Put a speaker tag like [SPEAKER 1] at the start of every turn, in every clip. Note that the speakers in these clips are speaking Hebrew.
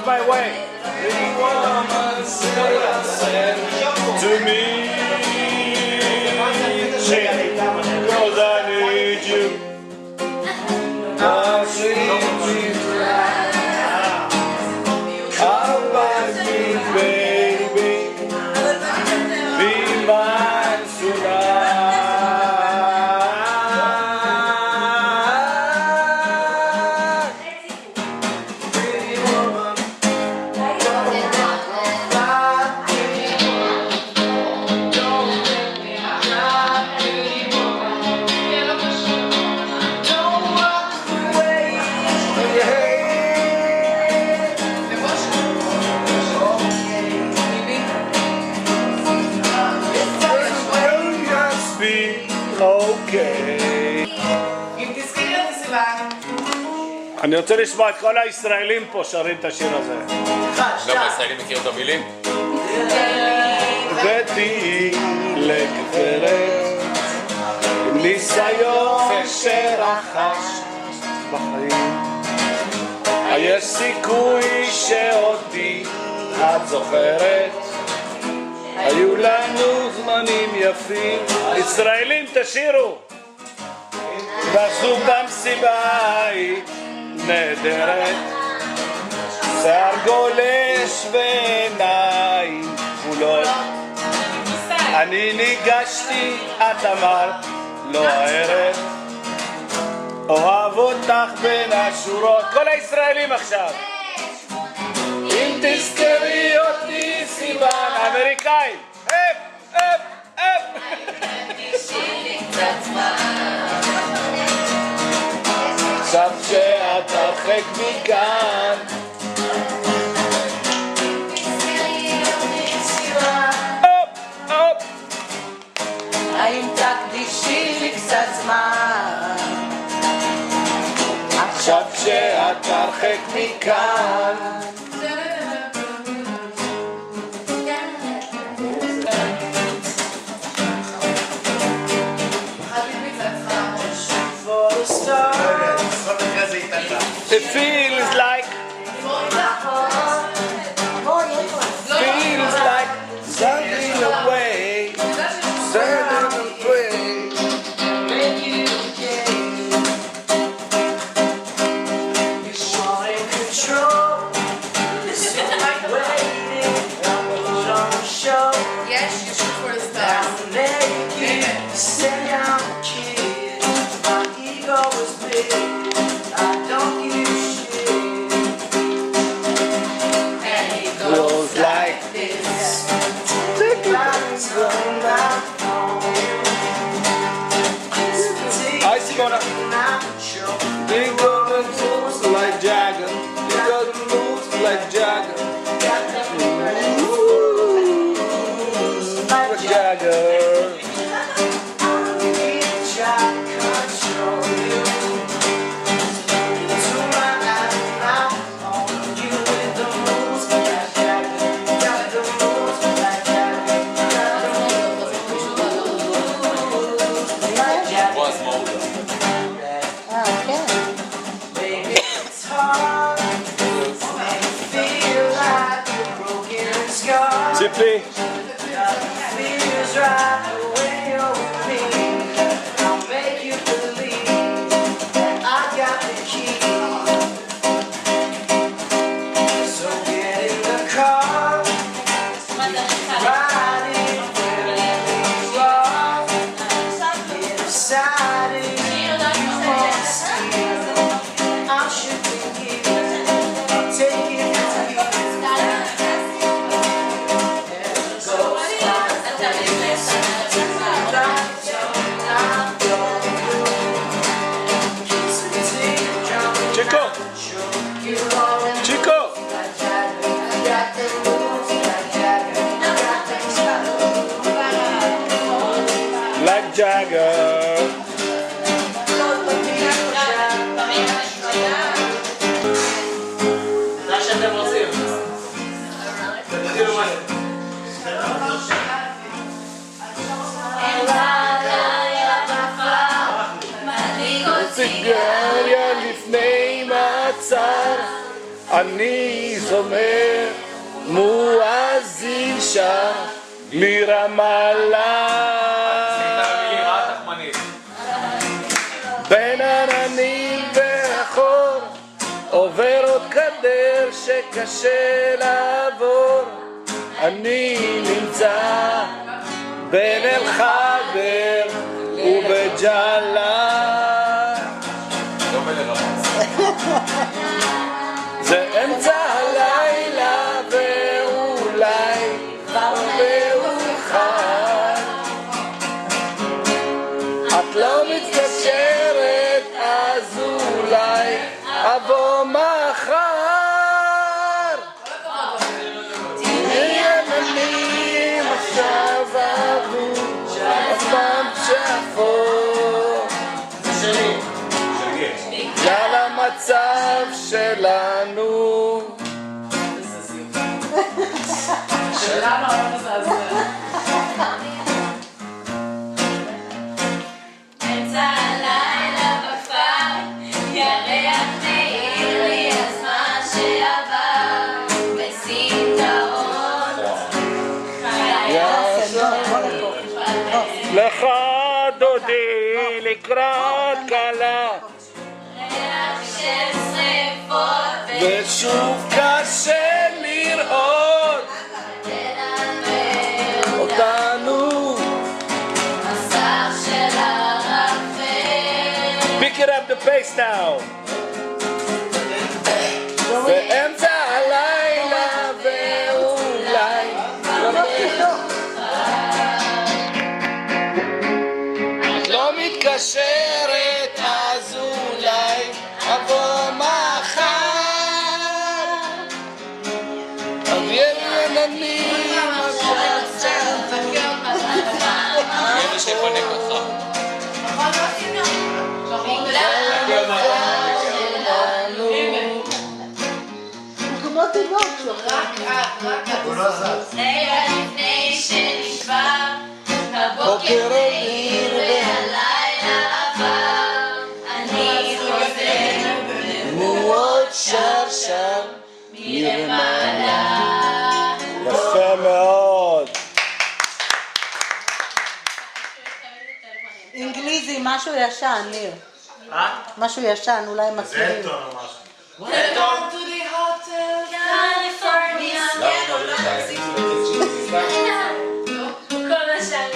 [SPEAKER 1] out my way. Pretty woman, say to me, cause I need you. I need you. Come back to me, baby. Be mine tonight. אני רוצה לשמוע את כל הישראלים פה שרים את השיר הזה.
[SPEAKER 2] גם הישראלים מכירים את המילים?
[SPEAKER 1] ותהי לגברת ניסיון שרחש בחיים, יש סיכוי שאותי את זוכרת, היו לנו זמנים יפים. ישראלים תשירו, ועשו במסיבה היא נהדרת, שיער גולש ועיניים כחולות. אני ניגשתי, את אמרת לא הערב, אוהב אותך בין השורות. כל הישראלים עכשיו, אם תזכרי אותי סיוון. אמריקאים, אפ אפ אפ. עכשיו שאת הרחק מכאן,
[SPEAKER 3] האם תקדישי לי קצת זמן?
[SPEAKER 1] עכשיו שאת הרחק מכאן. It feels like something away, certain away.
[SPEAKER 3] Yes, you should for the stars.
[SPEAKER 1] Goes like this. I see gonna big golden moves like Jagger. Big golden moves like Jagger. Like Jagger. Zippy. Chico! Like Jagger. סיגריה לפני מצב, אני זומר מואזין שם מרמאללה. בין עננים והחור עובר עוד כדר שקשה לעבור. אני נמצא בין אל-חבר ובג'אלה. זה אמצע הלילה ואולי מאוחר. את לא מתקשרת אז אולי אבוא מחר. תראי עננים עכשיו עברו הזמן שחור בגלל המצב שלנו.
[SPEAKER 3] שלנו היום מזעזע.
[SPEAKER 4] אמצע הלילה בכפר, ירח מאיר לי הזמן שעבר, בסמטאות
[SPEAKER 1] לך דודי לקראת כלה
[SPEAKER 4] ריח של שריפות
[SPEAKER 1] ושוב קשה לראות
[SPEAKER 4] ונעבר
[SPEAKER 1] אותנו.
[SPEAKER 4] מסך של ערפל.
[SPEAKER 1] Pick it up the pace now. באמצע הלילה ואולי את לא מתקשרת אז אולי אבוא מחר. אביא לי עננים
[SPEAKER 2] אלה שיפנק אותך.
[SPEAKER 4] רגע לפני שנשבר, הבוקר מאיר והלילה עבר, אני חוזר
[SPEAKER 1] מאוד שר
[SPEAKER 4] מלמעלה.
[SPEAKER 1] יפה מאוד.
[SPEAKER 5] אנגליזי, משהו ישן, ניר. משהו ישן, אולי מכירים.
[SPEAKER 3] Welcome to the hotel.
[SPEAKER 4] קליפורניה. כל השאר.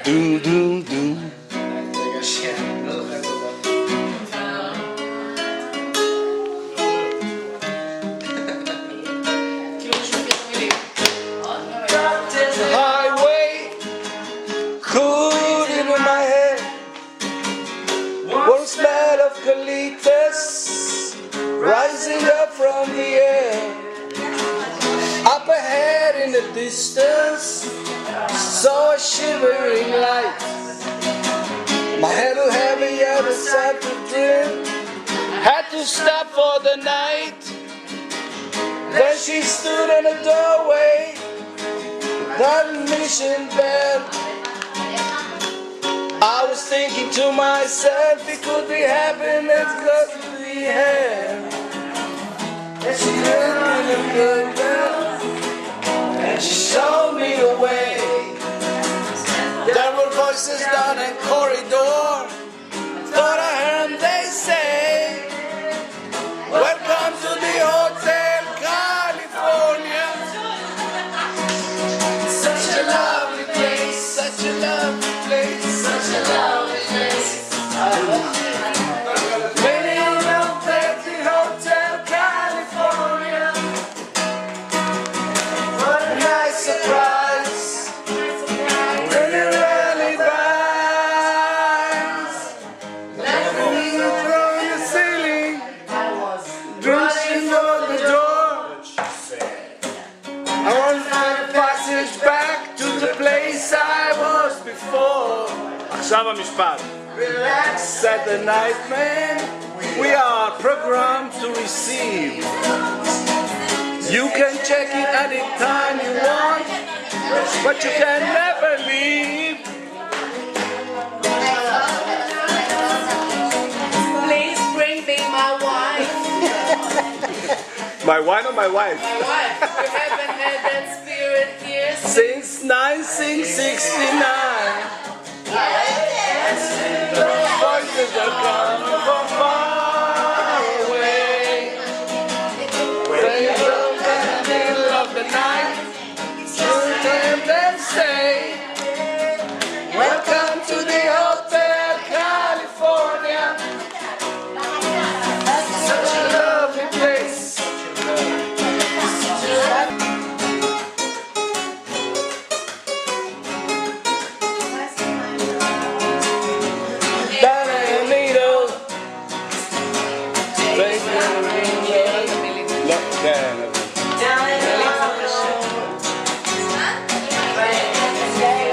[SPEAKER 1] דו דו דו. Highway cool in my head. Warm smell of colitas rising up from the air. Up ahead in the distance, saw a shivering light. My head was heavy, I decided to drink. Had to stop for the night. Then she stood in the doorway. That mission bell. I was thinking to myself, it could be happiness, cause we have. And she looked in the good bell, and she showed me the way. There were voices down the corridor. Thought I heard they say, welcome to the Hotel California. Such a lovely place, such a lovely place, such a lovely place. Many love at the Hotel California. What a nice surprise. Really, really nice. Nothing from the ceiling, dressing on the door. I want my passage back to the place I was before. עכשיו המשפט. Relax at the night, man. We are programmed to receive. You can check it anytime you want, but you can never leave.
[SPEAKER 3] Please bring me my wife.
[SPEAKER 1] My wine or my wife?
[SPEAKER 3] My wife. We haven't had that spirit here
[SPEAKER 1] Since 1969. Voices are coming from far away. They come in the middle of the night. Sometimes they say, welcome to the Hotel California. Such a lovely place.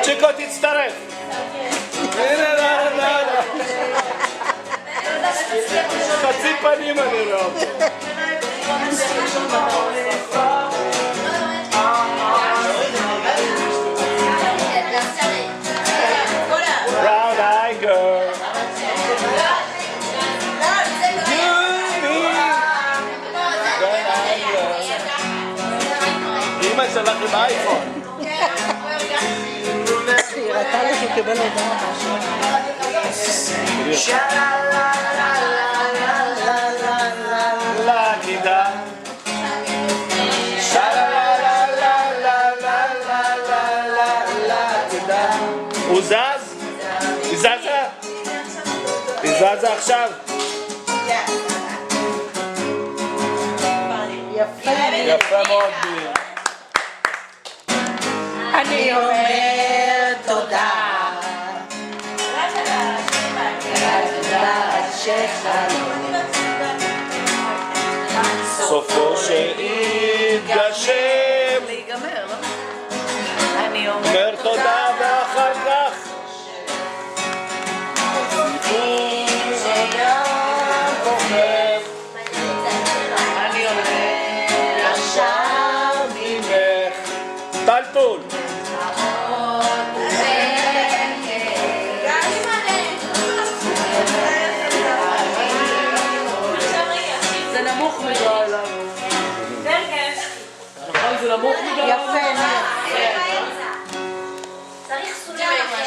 [SPEAKER 1] צ'יקו תצטרף. חצי פנים אני רואה אותו. Brown eye girl. אמא שלך עם אייפון.
[SPEAKER 5] היא ראתה לו שהוא קיבל הודעה משהו.
[SPEAKER 1] לה גידה. הוא זז? היא זזה? היא זזה עכשיו?
[SPEAKER 5] יפה.
[SPEAKER 1] יפה מאוד.
[SPEAKER 5] אני אומר תודה.
[SPEAKER 1] סופו שיתגשם.
[SPEAKER 3] להיגמר, לא? אני
[SPEAKER 1] אומר תודה ואחר כך
[SPEAKER 3] אני אומר
[SPEAKER 1] עכשיו ממך טלטול.
[SPEAKER 3] זה נמוך מדי לנו. נכון, זה נמוך מדי לנו.
[SPEAKER 5] יפה.
[SPEAKER 4] צריך סולם אחר.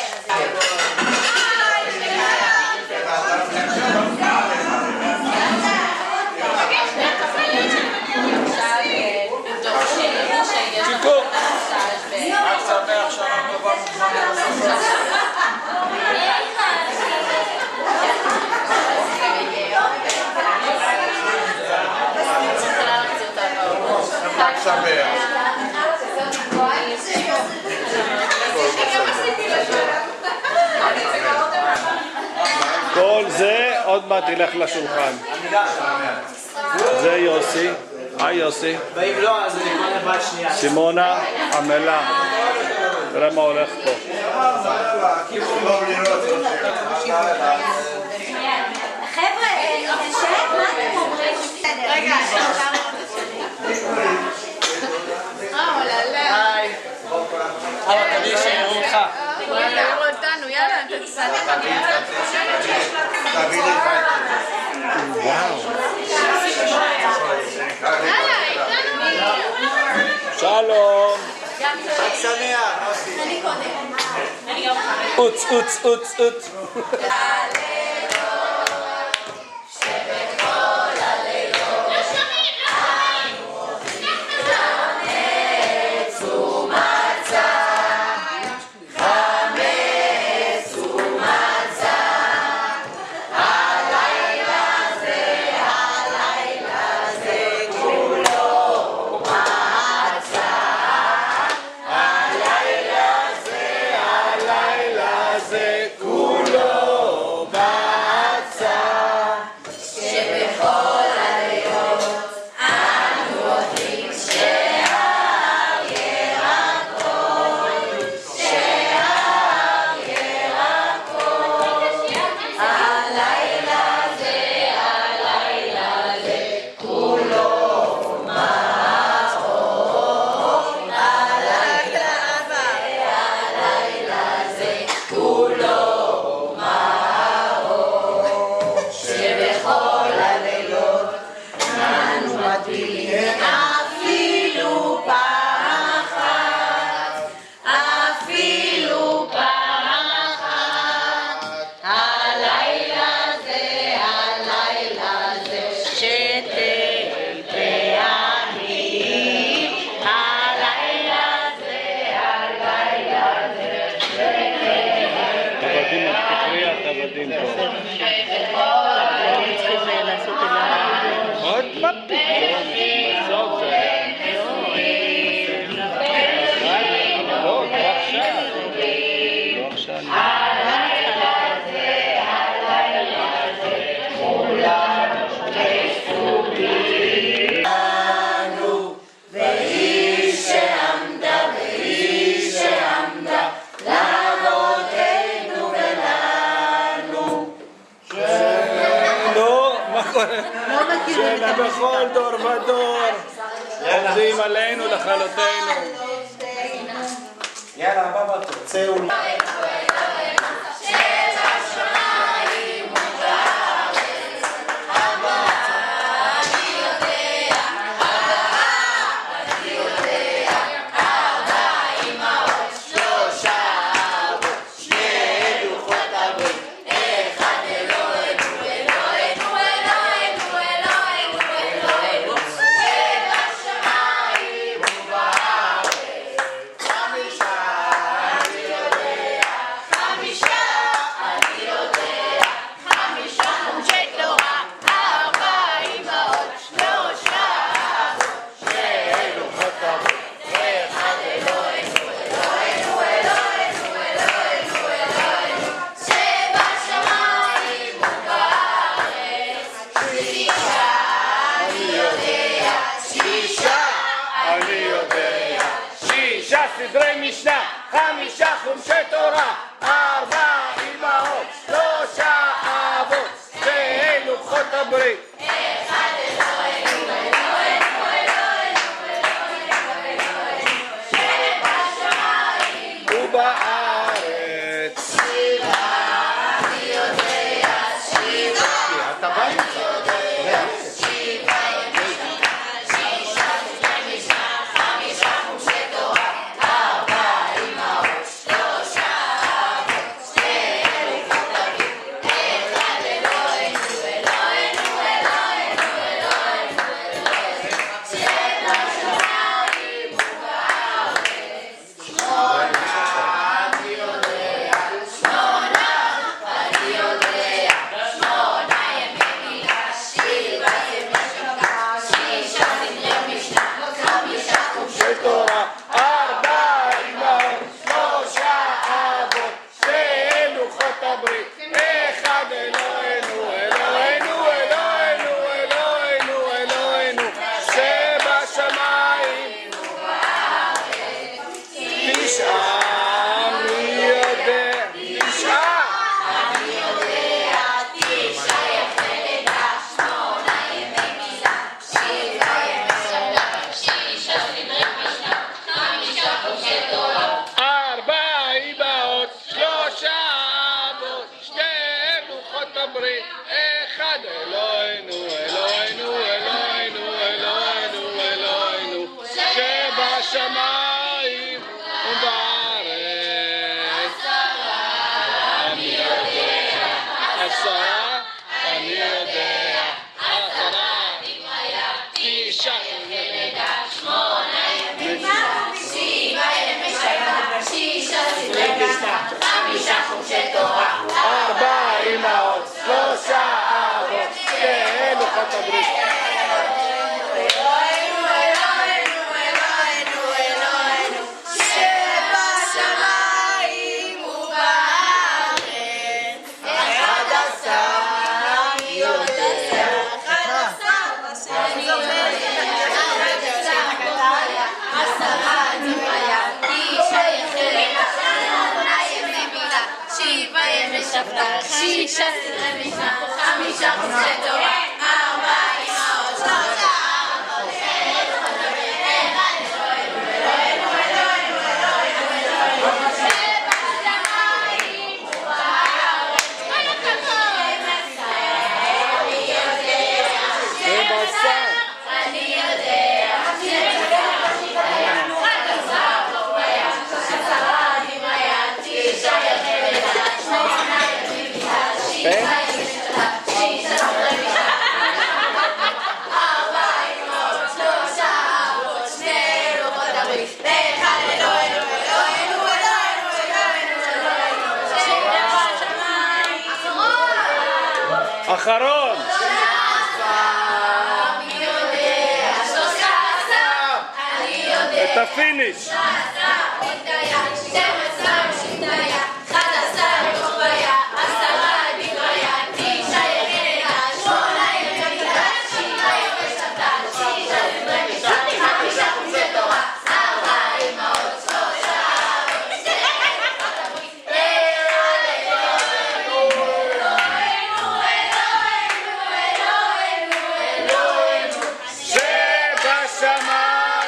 [SPEAKER 1] צ'יקו. כל זה עוד מעט ילך לשולחן. זה יוסי. היי יוסי.
[SPEAKER 6] ואם לא, אז אני קונה בת שנייה.
[SPEAKER 1] סימונה, עמלה. תראה מה הולך פה.
[SPEAKER 4] חבר'ה, נשב? מה אתם אומרים? רגע,
[SPEAKER 6] היי. אבל תביא שיראו אותך.
[SPEAKER 3] יראו אותנו, יאללה, תצטרף.
[SPEAKER 1] שלום.
[SPEAKER 6] חג שמח.
[SPEAKER 4] אני קודם.
[SPEAKER 1] אוץ, אוץ, אוץ, אוץ. זה כולו עומדים עלינו לכלותנו.
[SPEAKER 6] יאללה, הבא תרצה אולי.
[SPEAKER 1] סדרי משנה, 5 חומשי תורה, 4 אמהות, 3 אבות, ולוחות הברית. ובארץ. אתה בא איתך. אחד אלוהינו, אלוהינו, אלוהינו, אלוהינו, אלוהינו, שבשמיים ובארץ. אני יודע, 10, אני יודע, 10, 9, 8, 7 ימי שבת, 6 סדרי משנה, 5 חומשי תורה, 4 אמהות, 3 אבות, 2 לוחות הברית. אלוהינו, אלוהינו, אלוהינו, אלוהינו, שבשמיים ובארץ. 11 אני יודע, 11 אני יודע, 10 אני יודע, 9 ימי מילה, 7 ימי שבת, 6 סדרי משנה, 5 חומשי תורה, 4 אמהות, 3 אבות, 1 לוחות הברית, 1 אלוהינו, אלוהינו, אלוהינו, אלוהינו, אלוהינו, שבשמיים ובארץ. כל הכבוד. 12 אני יודע, 11 רוביה, 10 דמיה, 9 ימי לידה, 8 ימי מילה, 7 ימי שבת, 6 סדרי משנה, 4 אמהות, 3 אבות, 2 לוחות הברית, 1 אלוהינו, אלוהינו, אלוהינו, אלוהינו, אלוהינו, שבשמיים. אחרון.
[SPEAKER 4] 13 אני יודע,
[SPEAKER 1] את הפיניש.
[SPEAKER 4] 12 שתיה, 11 רוביה, 10 דמיה, 9 ימי לידה, 8 ימי מילה, 7 ימי שבת, 6 סדרי משנה, 5 חומשי תורה, 4 אמהות, 3 אבות, 2 לוחות הברית, 1 אלוהינו, אלוהינו, אלוהינו, אלוהינו, אלוהינו,
[SPEAKER 1] שבשמיים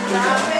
[SPEAKER 4] Amen.